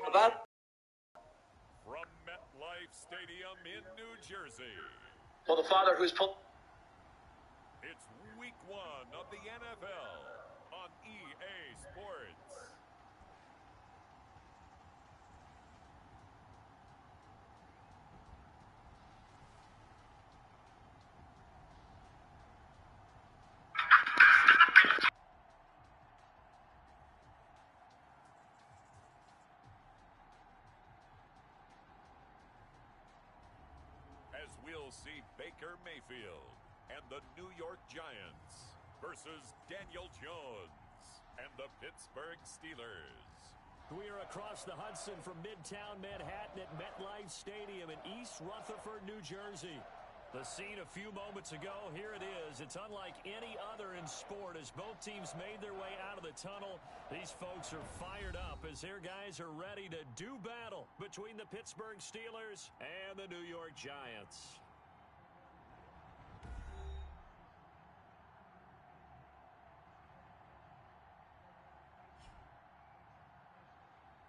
about? From MetLife Stadium in New Jersey. Well, the father who's pulled. It's week 1 of the NFL on EA Sports. As we'll see Baker Mayfield and the New York Giants versus Daniel Jones and the Pittsburgh Steelers. We are across the Hudson from Midtown Manhattan at MetLife Stadium in East Rutherford, New Jersey. The scene a few moments ago, here it is. It's unlike any other in sport as both teams made their way out of the tunnel. These folks are fired up as their guys are ready to do battle between the Pittsburgh Steelers and the New York Giants.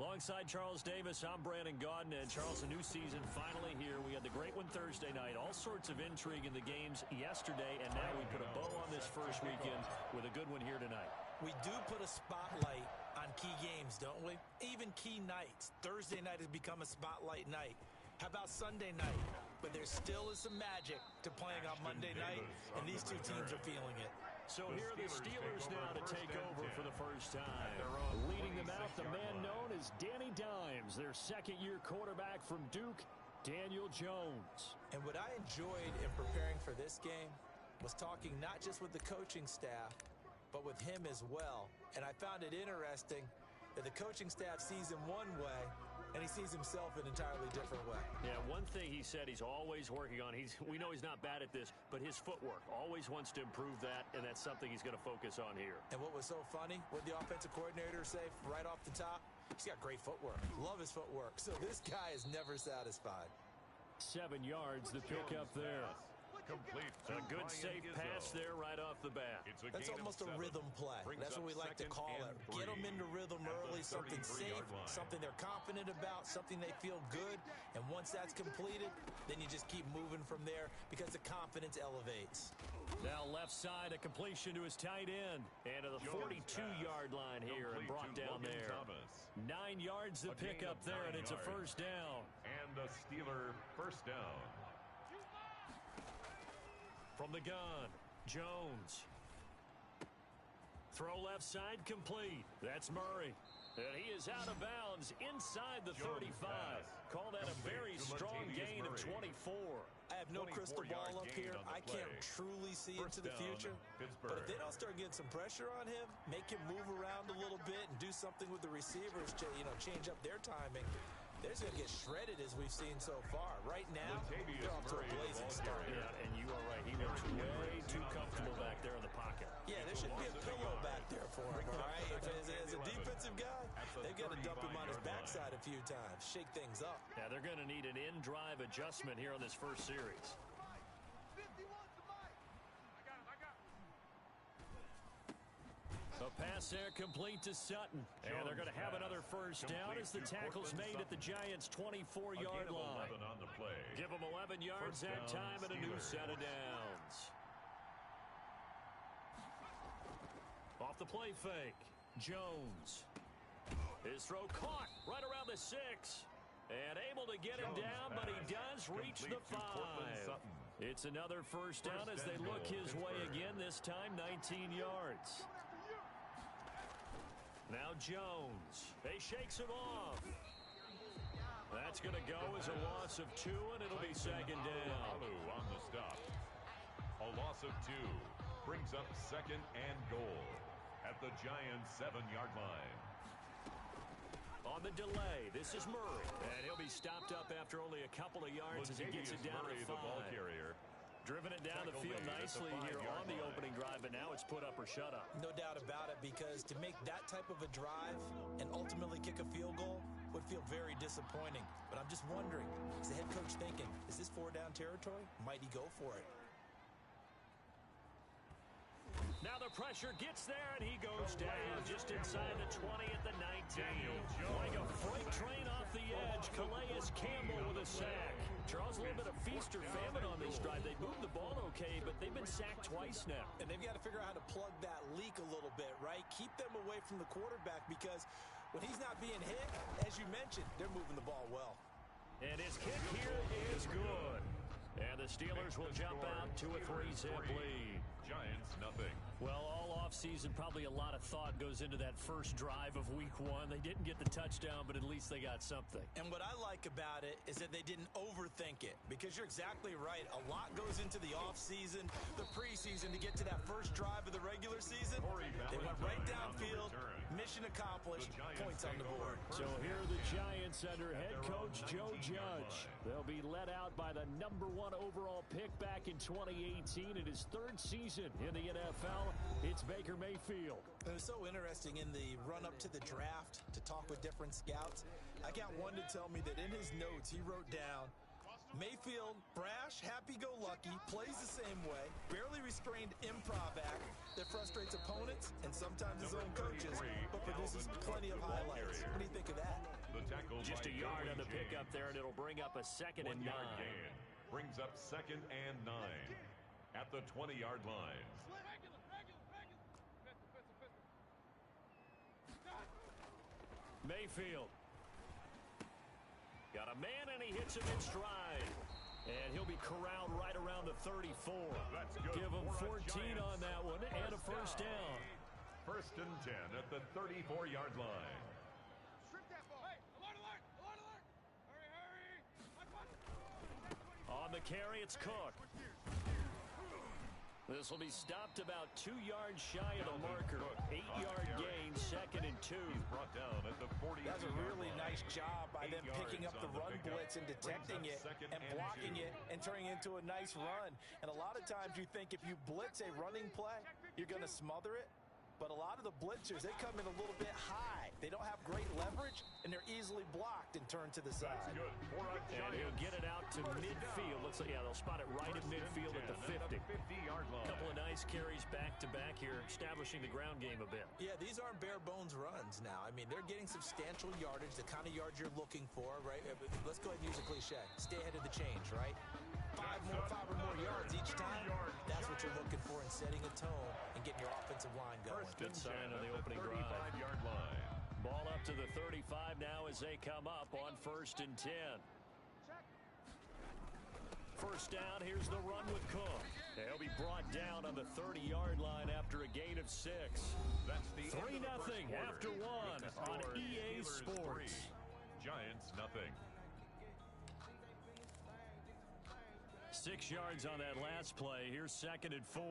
Alongside Charles Davis, I'm Brandon Gaudin, and Charles, a new season finally here. We had the great one Thursday night, all sorts of intrigue in the games yesterday, and now we put a bow on this first weekend with a good one here tonight. We do put a spotlight on key games, don't we? Even key nights. Thursday night has become a spotlight night. How about Sunday night? But there still is some magic to playing on Monday night, and these two teams are feeling it. So here are the Steelers now to take over for the first time. Leading them out, the man known as Danny Dimes, their second-year quarterback from Duke, Daniel Jones. And what I enjoyed in preparing for this game was talking not just with the coaching staff, but with him as well. And I found it interesting that the coaching staff sees him one way, and he sees himself an entirely different way. Yeah, one thing he said he's always working on, we know he's not bad at this, but his footwork, always wants to improve that, and that's something he's going to focus on here. And what was so funny, what the offensive coordinator say right off the top, he's got great footwork. Love his footwork. So this guy is never satisfied. 7 yards, the pickup there. Complete. A good safe pass there right off the bat. That's almost a rhythm play. That's what we like to call it. Get them into rhythm early, something safe, something they're confident about, something they feel good. And once that's completed, then you just keep moving from there because the confidence elevates. Now left side, a completion to his tight end. And to the 42-yard line here and brought down there. 9 yards to pick up there, and it's a first down. And the Steeler first down. From the gun, Jones. Throw left side complete. That's Murray. And he is out of bounds inside the 35. Call that a very strong gain of 24. I have no crystal ball up here. I can't truly see into the future. But if they don't start getting some pressure on him, make him move around a little bit and do something with the receivers to, change up their timing, they're going to get shredded as we've seen so far. Right now, they're off to a blazing start. Yeah, and you are right. He looks way too comfortable back there in the pocket. Yeah, there should be a pillow back there for him, all right? As a defensive guy, they've got to dump him on his backside a few times, shake things up. Yeah, they're going to need an in-drive adjustment here on this first series. A pass there complete to Sutton. And they're going to have another first down as the tackle's made at the Giants' 24-yard line. Give them 11 yards that time and a new set of downs. Off the play fake, Jones. His throw caught right around the 6. And able to get him down, but he does reach the 5. It's another first down as they look his way again, this time 19 yards. Now Jones. He shakes him off. That's going to go as a loss of 2, and it'll be second down. On the stop. A loss of 2 brings up second and goal at the Giants' 7-yard line. On the delay, this is Murray. And he'll be stopped up after only a couple of yards as he gets it down to 5. The ball carrier. Driven it down the field nicely here on the opening drive, but now it's put up or shut up. No doubt about it, because to make that type of a drive and ultimately kick a field goal would feel very disappointing. But I'm just wondering, is the head coach thinking, is this 4-down territory? Might he go for it? Now the pressure gets there, and he goes down just inside the 20 at the 19. Like a freight train a sack. Charles, a little bit of feast or famine on this drive. They moved the ball okay, but they've been sacked twice now. And they've got to figure out how to plug that leak a little bit, right? Keep them away from the quarterback because when he's not being hit, as you mentioned, they're moving the ball well. And his kick here is good. And the Steelers will jump out to a 3-zip lead. Giants nothing. Well, all offseason, probably a lot of thought goes into that first drive of week 1. They didn't get the touchdown, but at least they got something. And what I like about it is that they didn't overthink it, because you're exactly right. A lot goes into the offseason, the preseason to get to that first drive of the regular season. They went right downfield, mission accomplished, points on the board. So here are the Giants under head coach Joe Judge. They'll be led out by the #1 overall pick back in 2018 in his 3rd season in the NFL. It's Baker Mayfield. It was so interesting in the run-up to the draft to talk with different scouts. I got one to tell me that in his notes he wrote down, Mayfield, brash, happy-go-lucky, plays the same way, barely restrained improv act that frustrates opponents and sometimes his own coaches, but produces plenty of highlights. What do you think of that? Just a yard on the pickup there, and it'll bring up a 2nd and 9. Brings up 2nd and 9 at the 20-yard line. Mayfield. Got a man, and he hits him in stride. And he'll be corralled right around the 34. Give him 14 on that one, and a first down. 1st and 10 at the 34-yard line. On the carry, it's Cook. This will be stopped about 2 yards shy of the marker. 8-yard gain, 2nd and 2. Brought down at the 40. That's a really nice job by them picking up the run blitz and detecting it and blocking it and turning it into a nice run. And a lot of times you think if you blitz a running play, you're going to smother it. But a lot of the blitzers, they come in a little bit high. They don't have great leverage, and they're easily blocked and turned to the side. And he'll get it out to midfield. Looks like, yeah, they'll spot it right at midfield at the 50. A couple of nice carries back-to-back here, establishing the ground game a bit. Yeah, these aren't bare-bones runs now. I mean, they're getting substantial yardage, the kind of yards you're looking for, right? Let's go ahead and use a cliche. Stay ahead of the change, right? 5 or more yards each time. That's what you're looking for in setting a tone and getting your offensive line going. Good sign on the opening drive. 35-yard line. Ball up to the 35 now as they come up on 1st and 10. First down, here's the run with Cook. They'll be brought down on the 30-yard line after a gain of 6. That's the 3-0 after 1 on EA Sports. Giants nothing. 6 yards on that last play. Here's 2nd and 4.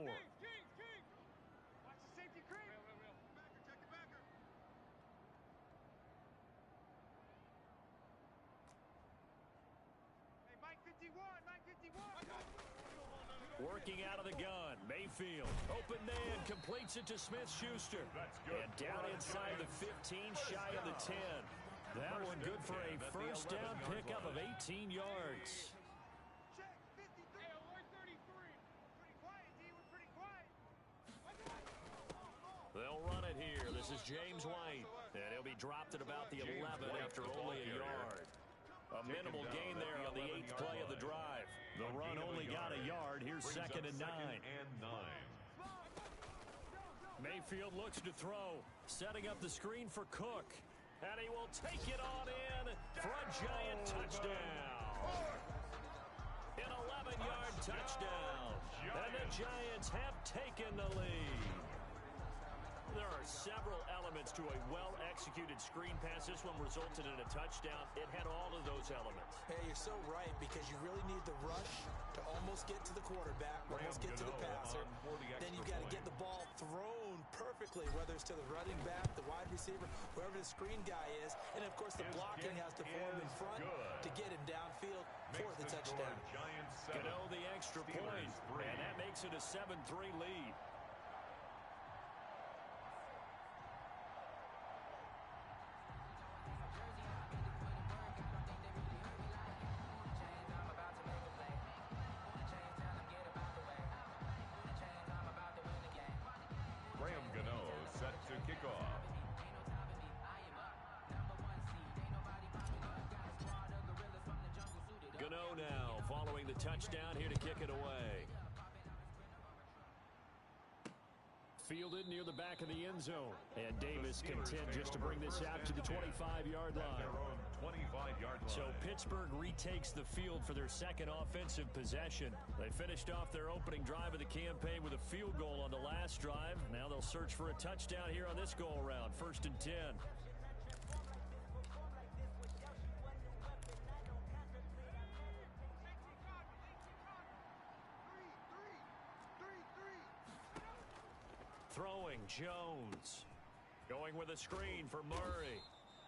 Working out of the gun, Mayfield, open man, completes it to Smith-Schuster. And down inside the 15, shy of the 10. That one good for a first down pickup of 18 yards. They'll run it here. This is James White. And he'll be dropped at about the 11 after only a yard. A minimal gain there on the 8th play of the drive. The run only got a yard. Here's 2nd and 9. Mayfield looks to throw. Setting up the screen for Cook. And he will take it on in for a Giant touchdown. An 11-yard touchdown. And the Giants have taken the lead. There are several elements to a well-executed screen pass. This one resulted in a touchdown. It had all of those elements. Hey, you're so right, because you really need the rush to almost get to the quarterback, almost get to the passer. Then you've got to get the ball thrown perfectly, whether it's to the running back, the wide receiver, whoever the screen guy is. And, of course, the blocking has to form in front to get him downfield for the touchdown. Gano the extra point, and that makes it a 7-3 lead. following the touchdown here to kick it away. Fielded near the back of the end zone. And Davis content just to bring this out to the 25-yard line. So Pittsburgh retakes the field for their second offensive possession. They finished off their opening drive of the campaign with a field goal on the last drive. Now they'll search for a touchdown here on this go-around. 1st and 10. Throwing, Jones. Going with a screen for Murray.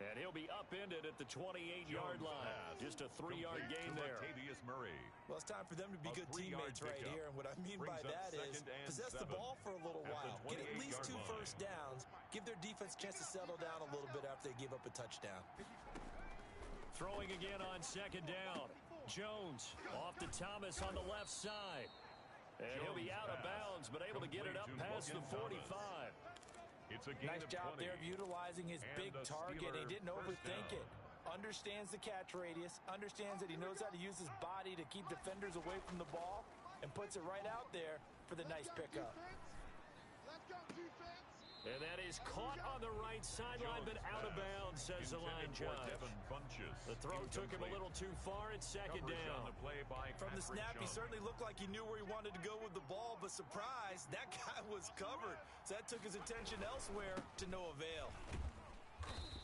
And he'll be upended at the 28-yard line. Just a 3-yard gain there. Well, it's time for them to be good teammates right here. And what I mean by that is possess the ball for a little while. Get at least 2 first downs. Give their defense a chance to settle down a little bit after they give up a touchdown. Throwing again on 2nd down. Jones off to Thomas on the left side. And he'll be out of bounds, but able to get it up past the 45. Nice job there of utilizing his big target. He didn't overthink it. Understands the catch radius. Understands that he knows how to use his body to keep defenders away from the ball. And puts it right out there for the nice pickup. And that is caught on the right sideline, but out of bounds, says the line judge. The throw took him a little too far at 2nd down. From the snap, he certainly looked like he knew where he wanted to go with the ball, but surprise, that guy was covered. So that took his attention elsewhere to no avail.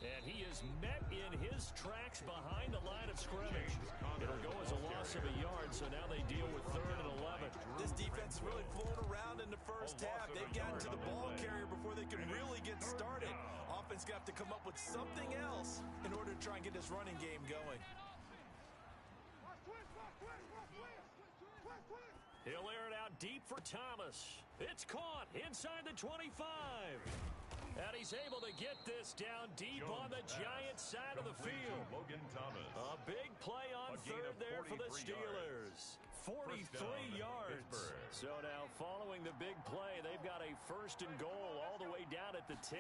And he is met in his tracks behind the line of scrimmage. It'll go as a loss of a yard, so now they deal with 3rd and 11. This defense is really flown around in the first half. They've gotten to the ball carrier before they can really get started. Offense got to come up with something else in order to try and get this running game going. He'll air it out deep for Thomas. It's caught inside the 25. And he's able to get this down deep on the Giants side of the field. A big play on 3rd there for the Steelers. 43 yards. So now following the big play, they've got a 1st and goal all the way down at the 10.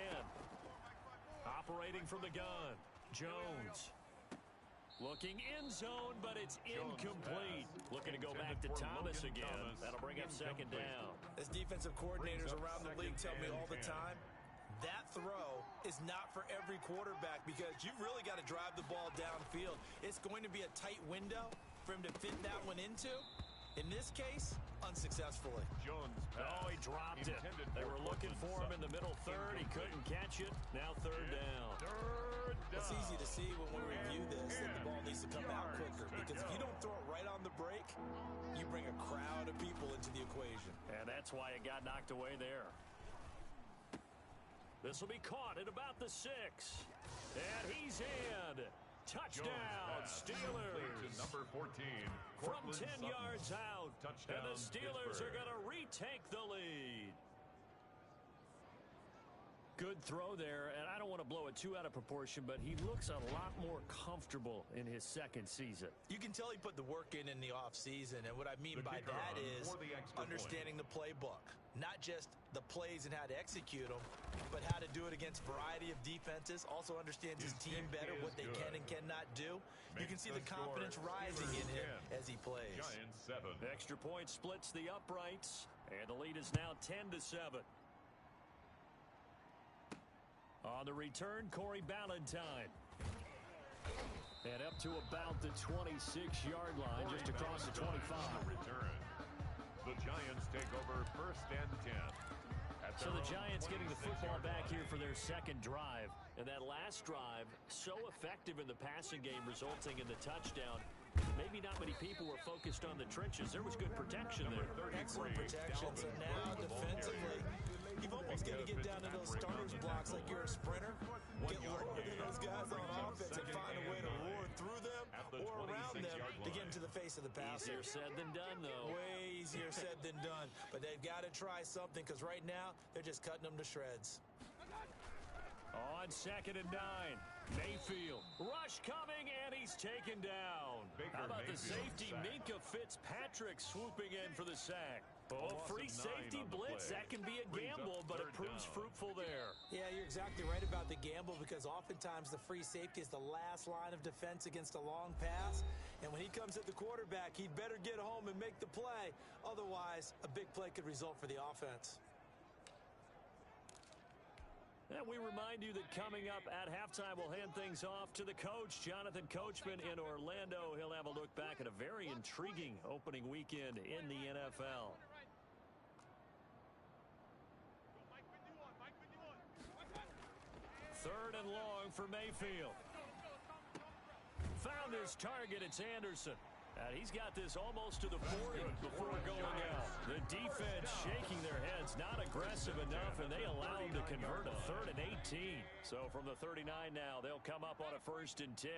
Operating from the gun, Jones. Looking in zone, but it's incomplete. Looking to go back to Thomas again. That'll bring up 2nd down. As defensive coordinators around the league tell me all the time, that throw is not for every quarterback because you've really got to drive the ball downfield. It's going to be a tight window for him to fit that one into. In this case, unsuccessfully. Oh, he dropped it. They were looking for him in the middle 3rd. He couldn't catch it. Now 3rd down. It's easy to see when we review this that the ball needs to come out quicker because if you don't throw it right on the break, you bring a crowd of people into the equation. And that's why it got knocked away there. This will be caught at about the 6. And he's in. Touchdown, Steelers. Number 14. From 10 yards out. And the Steelers are going to retake the lead. Good throw there, and I don't want to blow it too out of proportion, but he looks a lot more comfortable in his 2nd season. You can tell he put the work in the offseason, and what I mean by that is understanding the playbook. Not just the plays and how to execute them, but how to do it against a variety of defenses. Also understands his team better, what they can and cannot do. You can see the confidence rising in him as he plays. Extra point splits the uprights, and the lead is now 10-7. On the return, Corey Ballantyne. And up to about the 26-yard line, just across the 25. Return. The Giants take over 1st and 10. So the Giants getting the football back here for their 2nd drive. And that last drive, so effective in the passing game, resulting in the touchdown. Maybe not many people were focused on the trenches. There was good protection there. Excellent protection. So now defensively, you've almost got to get down to those starters blocks like you're a sprinter. Get lower than those guys on offense and find a way to roar through them or around them to get into the face of the passer. Easier said than done, though. Way easier said than done. But they've got to try something because right now they're just cutting them to shreds. On 2nd and 9. Mayfield. Rush coming, and he's taken down. How about the safety, Minka Fitzpatrick, swooping in for the sack? Oh, free safety blitz. That can be a gamble, but it proves fruitful there. Yeah, you're exactly right about the gamble because oftentimes the free safety is the last line of defense against a long pass. And when he comes at the quarterback, he'd better get home and make the play. Otherwise, a big play could result for the offense. And we remind you that coming up at halftime, we'll hand things off to the coach, Jonathan Coachman in Orlando. He'll have a look back at a very intriguing opening weekend in the NFL. Third and long for Mayfield. Found his target. It's Anderson. And he's got this almost to the 40 before going out. The defense shaking their heads, not aggressive enough, and they allow him to convert a 3rd and 18. So from the 39 now, they'll come up on a 1st and 10.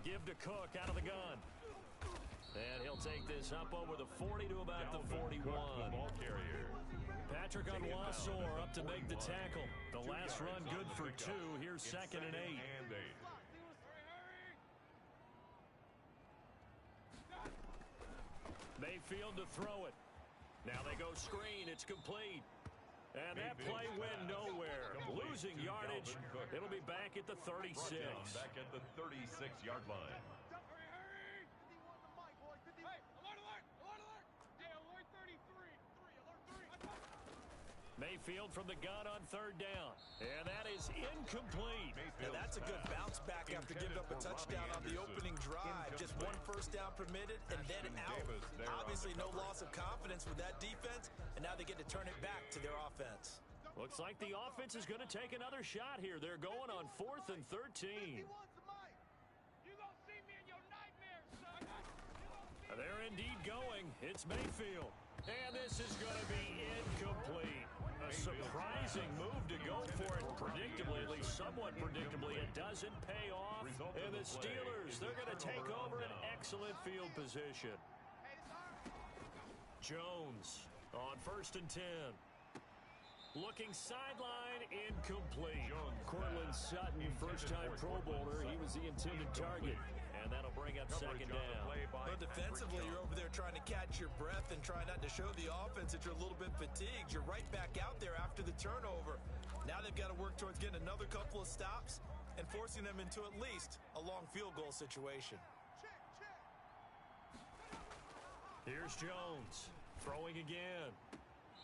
Give to Cook out of the gun. And he'll take this up over the 40 to about the 41. Patrick Onwuasor up to make the tackle. The last run good for 2. Here's 2nd and 8. Mayfield to throw it. Now they go screen. It's complete. And that play went nowhere. Losing yardage. It'll be back at the 36. Back at the 36-yard line. Mayfield from the gun on 3rd down. And that is incomplete. And that's a good bounce back after giving up a touchdown on the opening drive. Just 1 first down permitted and then out. Obviously no loss of confidence with that defense, and now they get to turn it back to their offense. Looks like the offense is going to take another shot here. They're going on 4th and 13. They're indeed going. It's Mayfield. And this is going to be incomplete. A surprising move to go for it. Predictably, at least somewhat predictably, it doesn't pay off. And the Steelers, they're going to take over an excellent field position. Jones on 1st and 10. Looking sideline, incomplete. Cortland Sutton, first-time Pro Bowler. He was the intended target. And that'll bring up 2nd down. Well, defensively, you're over there trying to catch your breath and try not to show the offense that you're a little bit fatigued. You're right back out there after the turnover. Now they've got to work towards getting another couple of stops and forcing them into at least a long field goal situation. Here's Jones throwing again.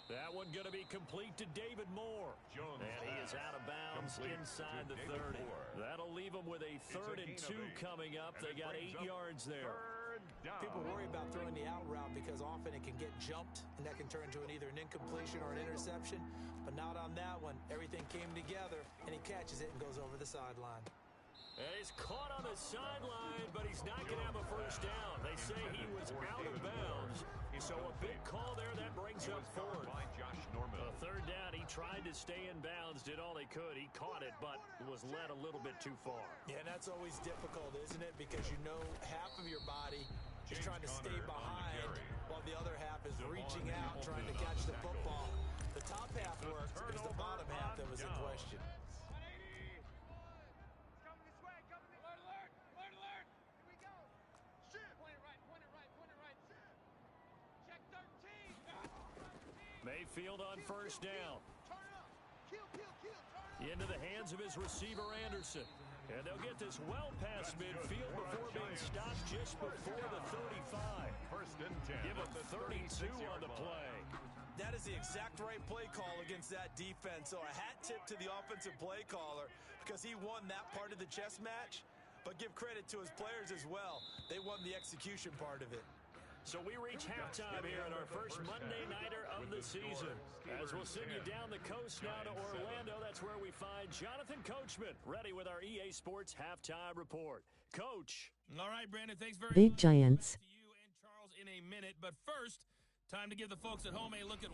That one going to be complete to David Moore. And he is out of bounds inside the 30. That'll leave them with a 3rd and 2 coming up. They got 8 yards there. People worry about throwing the out route because often it can get jumped, and that can turn into either an incompletion or an interception. But not on that one. Everything came together, and he catches it and goes over the sideline. And he's caught on the sideline, but he's not going to have a first down. They say he was out of bounds. So a big call there. That brings up 4th. A 3rd down. He tried to stay in bounds, did all he could. He caught it, but was led a little bit too far. Yeah, and that's always difficult, isn't it? Because you know half of your body is trying to stay behind while the other half is reaching out, trying to catch the football. The top half worked. It was the bottom half that was in question. Mayfield on 1st down. Into the hands of his receiver, Anderson. And they'll get this well past midfield before being stopped just before the 35. 1st and 10. Give him 32 on the play. That is the exact right play call against that defense. So a hat tip to the offensive play caller because he won that part of the chess match. But give credit to his players as well. They won the execution part of it. So we reach halftime here in our first Monday nighter of the season. As we'll send you down the coast now to Orlando, that's where we find Jonathan Coachman, ready with our EA Sports Halftime Report. Coach. All right, Brandon, thanks very Big much. Giants. To you and Charles in a minute. But first, time to give the folks at home a look at